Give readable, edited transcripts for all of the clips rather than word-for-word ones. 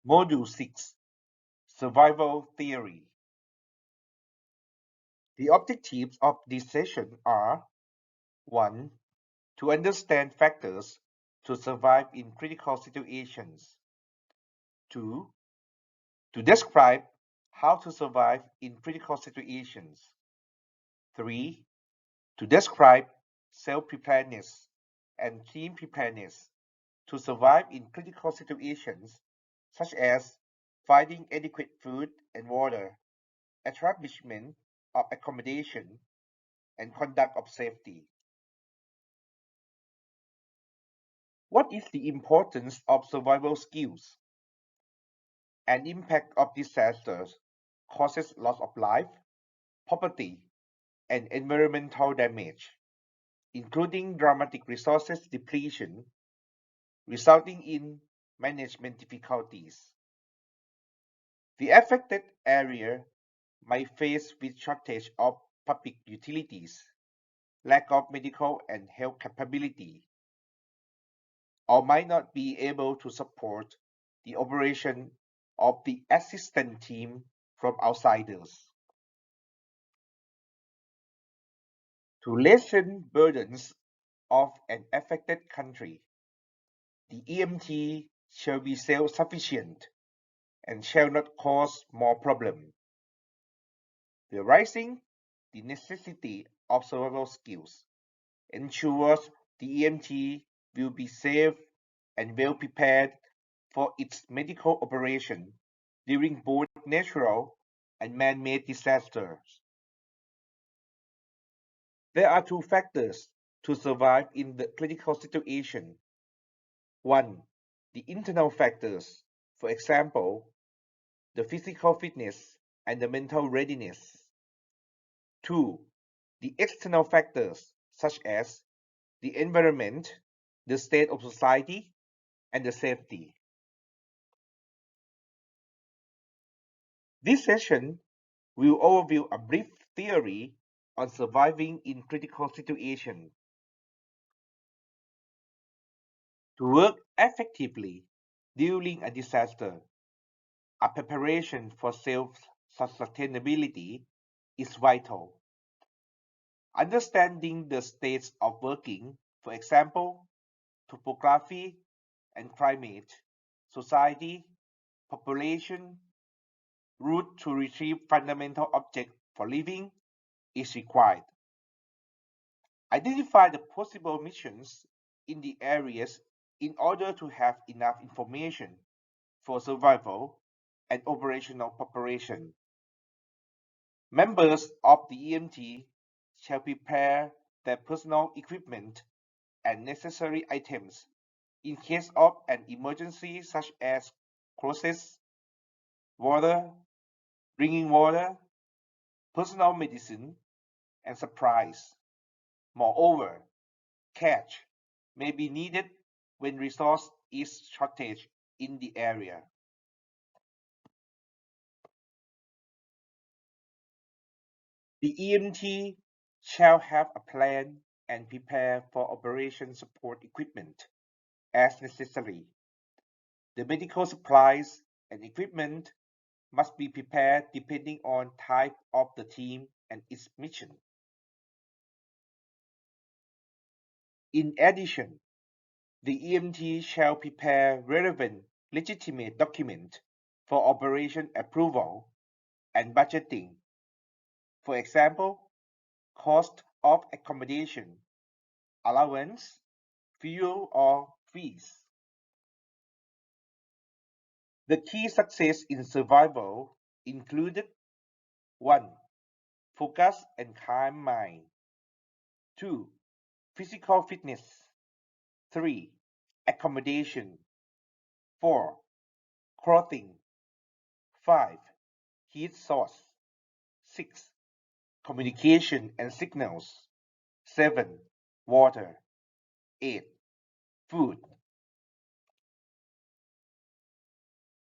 Module 6, Survival Theory. The objectives of this session are 1. To understand factors to survive in critical situations. 2. To describe how to survive in critical situations. 3. To describe self-preparedness and team preparedness to survive in critical situations such as finding adequate food and water, establishment of accommodation, and conduct of safety. What is the importance of survival skills? An impact of disasters causes loss of life, property, and environmental damage, including dramatic resources depletion, resulting in management difficulties. The affected area may face with shortage of public utilities, lack of medical and health capability, or might not be able to support the operation of the assistance team from outsiders. To lessen burdens of an affected country, the EMT shall be self-sufficient and shall not cause more problems. Realizing the necessity of survival skills ensures the EMT will be safe and well prepared for its medical operation during both natural and man-made disasters. There are two factors to survive in the critical situation. 1. The internal factors, for example, the physical fitness and the mental readiness. 2. The external factors, such as the environment, the state of society, and the safety. This session will overview a brief theory on surviving in critical situations. To work effectively during a disaster, a preparation for self-sustainability is vital. Understanding the states of working, for example, topography and climate, society, population, route to retrieve fundamental objects for living is required. Identify the possible missions in the areas in order to have enough information for survival and operational preparation. Members of the EMT shall prepare their personal equipment and necessary items in case of an emergency such as clothes, water, drinking water, personal medicine, and supplies. Moreover, cash may be needed when resource is shortage in the area. The EMT shall have a plan and prepare for operation support equipment as necessary. The medical supplies and equipment must be prepared depending on type of the team and its mission. In addition, the EMT shall prepare relevant legitimate document for operation approval and budgeting. For example, cost of accommodation, allowance, fuel or fees. The key success in survival included 1. Focus and calm mind. 2. Physical fitness. 3. Accommodation. 4. Clothing. 5. Heat source. 6. Communication and signals. 7. Water. 8. Food.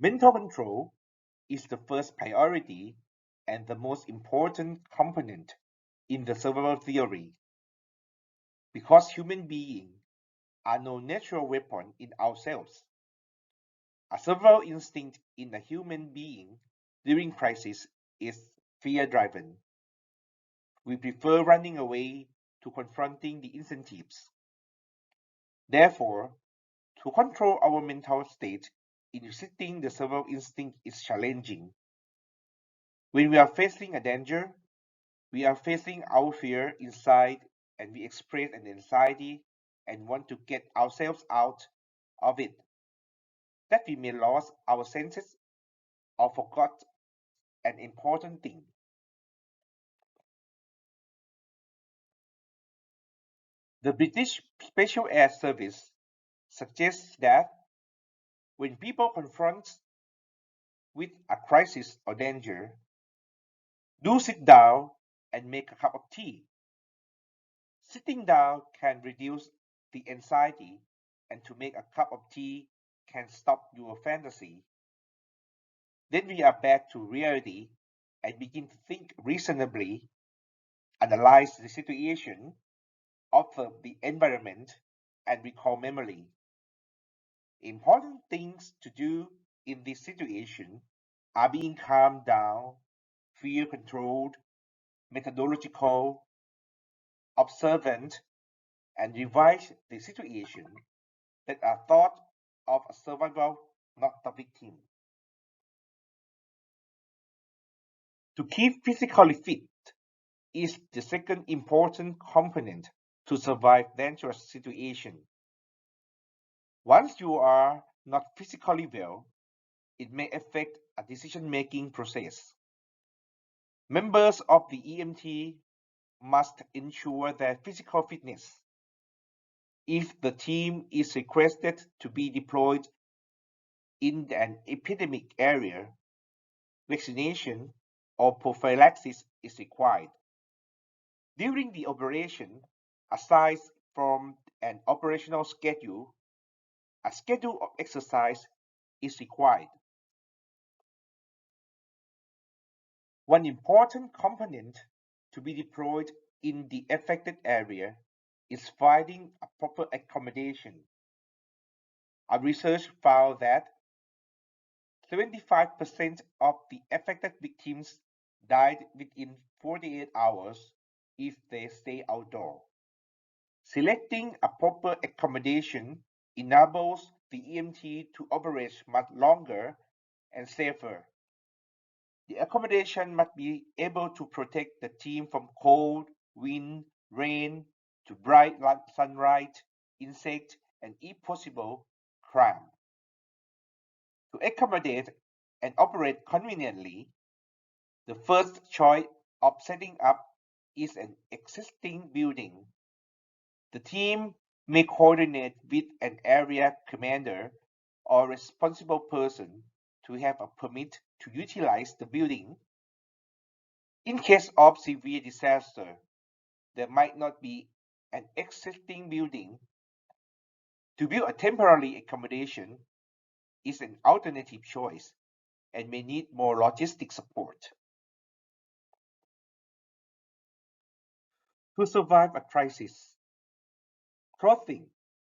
Mental control is the first priority and the most important component in the survival theory. Because human beings are no natural weapon in ourselves. A survival instinct in a human being during crisis is fear-driven. We prefer running away to confronting the incentives. Therefore, to control our mental state in resisting the survival instinct is challenging. When we are facing a danger, we are facing our fear inside and we express an anxiety and want to get ourselves out of it. That we may lose our senses or forgot an important thing. The British Special Air Service suggests that when people confront with a crisis or danger, do sit down and make a cup of tea. Sitting down can reduce the anxiety, and to make a cup of tea can stop your fantasy. Then we are back to reality and begin to think reasonably, analyze the situation, observe the environment, and recall memory. Important things to do in this situation are being calmed down, fear controlled, methodological, observant, and revise the situation that are thought of a survivor, not the victim. To keep physically fit is the second important component to survive dangerous situations. Once you are not physically well, it may affect a decision-making process. Members of the EMT must ensure their physical fitness. If the team is requested to be deployed in an epidemic area, vaccination or prophylaxis is required. During the operation, aside from an operational schedule, a schedule of exercise is required. One important component to be deployed in the affected area is finding a proper accommodation. Our research found that 75% of the affected victims died within 48 hours if they stay outdoors. Selecting a proper accommodation enables the EMT to operate much longer and safer. The accommodation must be able to protect the team from cold, wind, rain, to bright sunlight, insect, and if possible, crime. To accommodate and operate conveniently, the first choice of setting up is an existing building. The team may coordinate with an area commander or responsible person to have a permit to utilize the building. In case of severe disaster, there might not be an existing building. To build a temporary accommodation is an alternative choice and may need more logistic support. To survive a crisis, clothing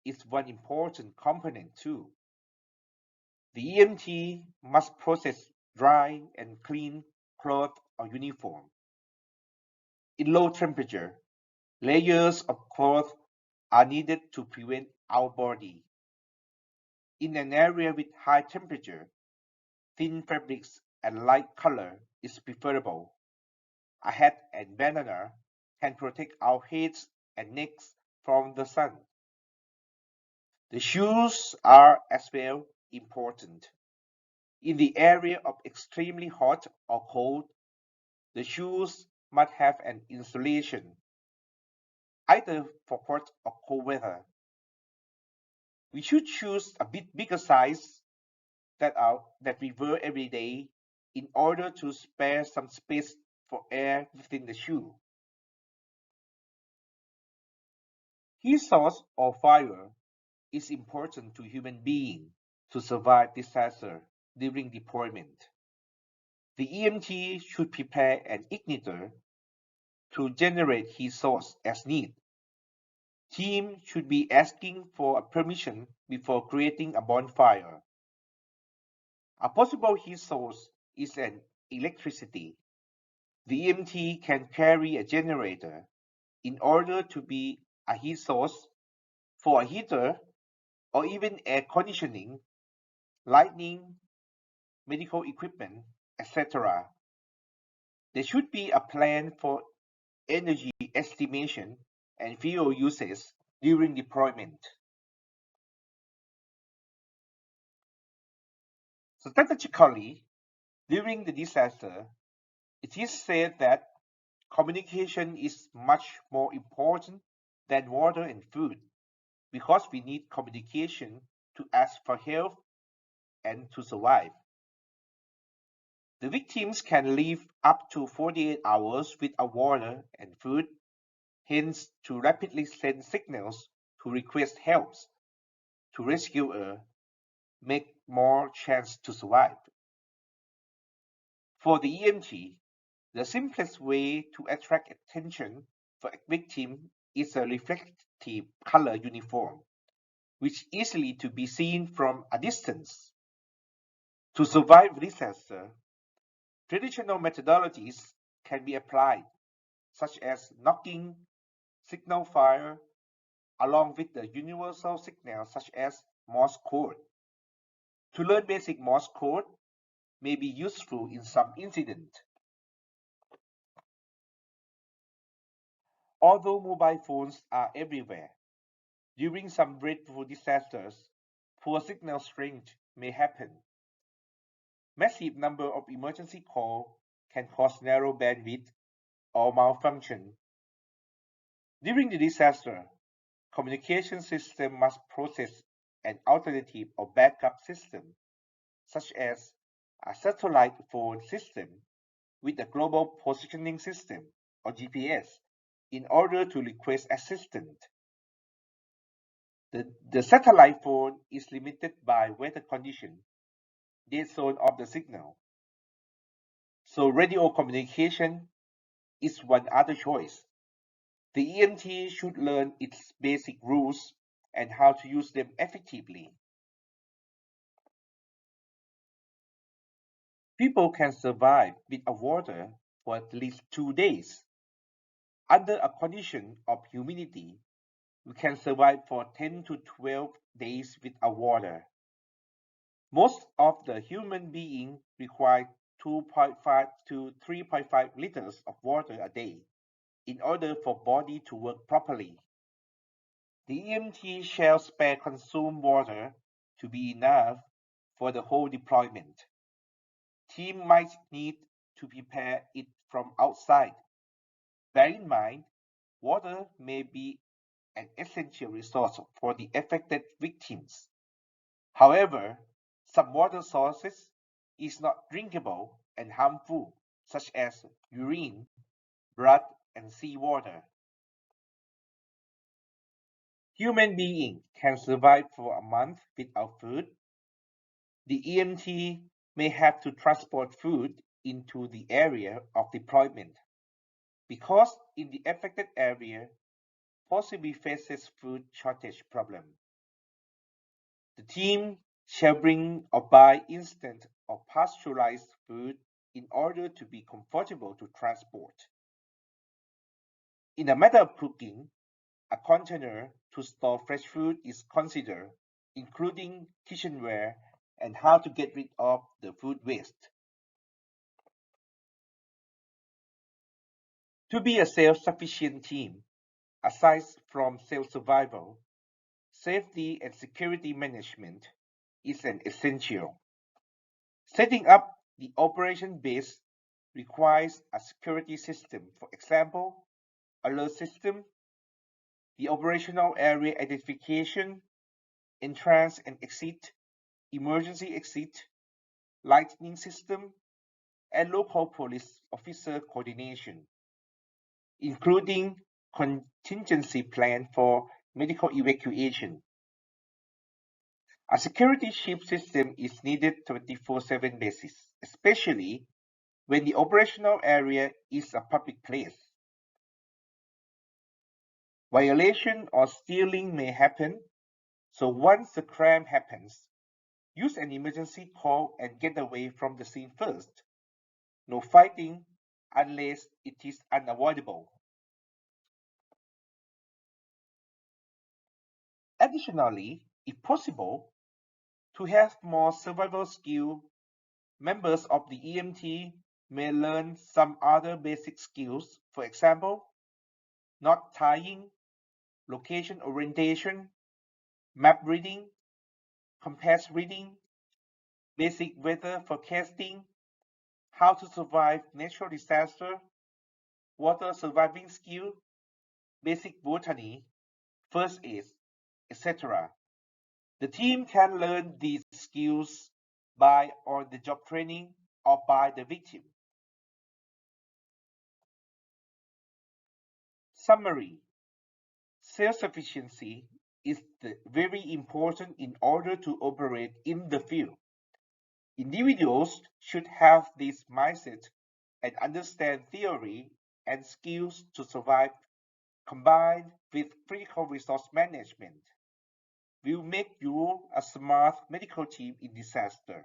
is one important component too. The EMT must process, dry, and clean cloth or uniform. In low temperature, layers of cloth are needed to prevent our body. In an area with high temperature, thin fabrics and light color is preferable. A hat and bandana can protect our heads and necks from the sun. The shoes are as well important. In the area of extremely hot or cold, the shoes must have an insulation, either for hot or cold weather. We should choose a bit bigger size that we wear every day in order to spare some space for air within the shoe. Heat source or fire is important to human beings to survive disaster during deployment. The EMT should prepare an igniter to generate heat source as needed. Team should be asking for a permission before creating a bonfire. A possible heat source is an electricity. The EMT can carry a generator in order to be a heat source for a heater or even air conditioning, lighting, medical equipment, etc. There should be a plan for energy estimation and fuel uses during deployment. Strategically, during the disaster, it is said that communication is much more important than water and food because we need communication to ask for help and to survive. The victims can live up to 48 hours without water and food, hence to rapidly send signals to request help to rescuer make more chance to survive. For the EMT, the simplest way to attract attention for a victim is a reflective color uniform, which easily to be seen from a distance. To survive disaster, traditional methodologies can be applied, such as knocking, signal fire, along with the universal signals such as Morse code. To learn basic Morse code may be useful in some incident. Although mobile phones are everywhere, during some dreadful disasters, poor signal strength may happen. Massive number of emergency calls can cause narrow bandwidth or malfunction. During the disaster, communication system must process an alternative or backup system, such as a satellite phone system with a global positioning system or GPS in order to request assistance. The satellite phone is limited by weather condition, dead zone of the signal. So radio communication is one other choice. The EMT should learn its basic rules and how to use them effectively. People can survive without water for at least 2 days. Under a condition of humidity, we can survive for 10 to 12 days without water. Most of the human being require 2.5 to 3.5 liters of water a day in order for body to work properly. The EMT shall spare consumed water to be enough for the whole deployment. Team might need to prepare it from outside. Bear in mind, water may be an essential resource for the affected victims. However, some water sources is not drinkable and harmful, such as urine, blood, and seawater. Human beings can survive for a month without food. The EMT may have to transport food into the area of deployment because in the affected area possibly faces food shortage problem. The team shall bring or buy instant or pasteurized food in order to be comfortable to transport. In the matter of cooking, a container to store fresh food is considered, including kitchenware and how to get rid of the food waste. To be a self-sufficient team, aside from self-survival, safety and security management is an essential. Setting up the operation base requires a security system, for example, alert system, the operational area identification, entrance and exit, emergency exit, lighting system, and local police officer coordination, including contingency plan for medical evacuation. A security chip system is needed 24/7 basis, especially when the operational area is a public place. Violation or stealing may happen, so once the crime happens, Use an emergency call and get away from the scene first. No fighting unless it is unavoidable. Additionally, if possible, to have more survival skill, members of the EMT may learn some other basic skills, for example, knot tying, location orientation, map reading, compass reading, basic weather forecasting, how to survive natural disaster, water surviving skill, basic botany, first aid, etc. The team can learn these skills by on-the-job training or by the victim. Summary: self-sufficiency is very important in order to operate in the field. Individuals should have this mindset and understand theory and skills to survive combined with critical resource management will make you a smart medical team in disaster.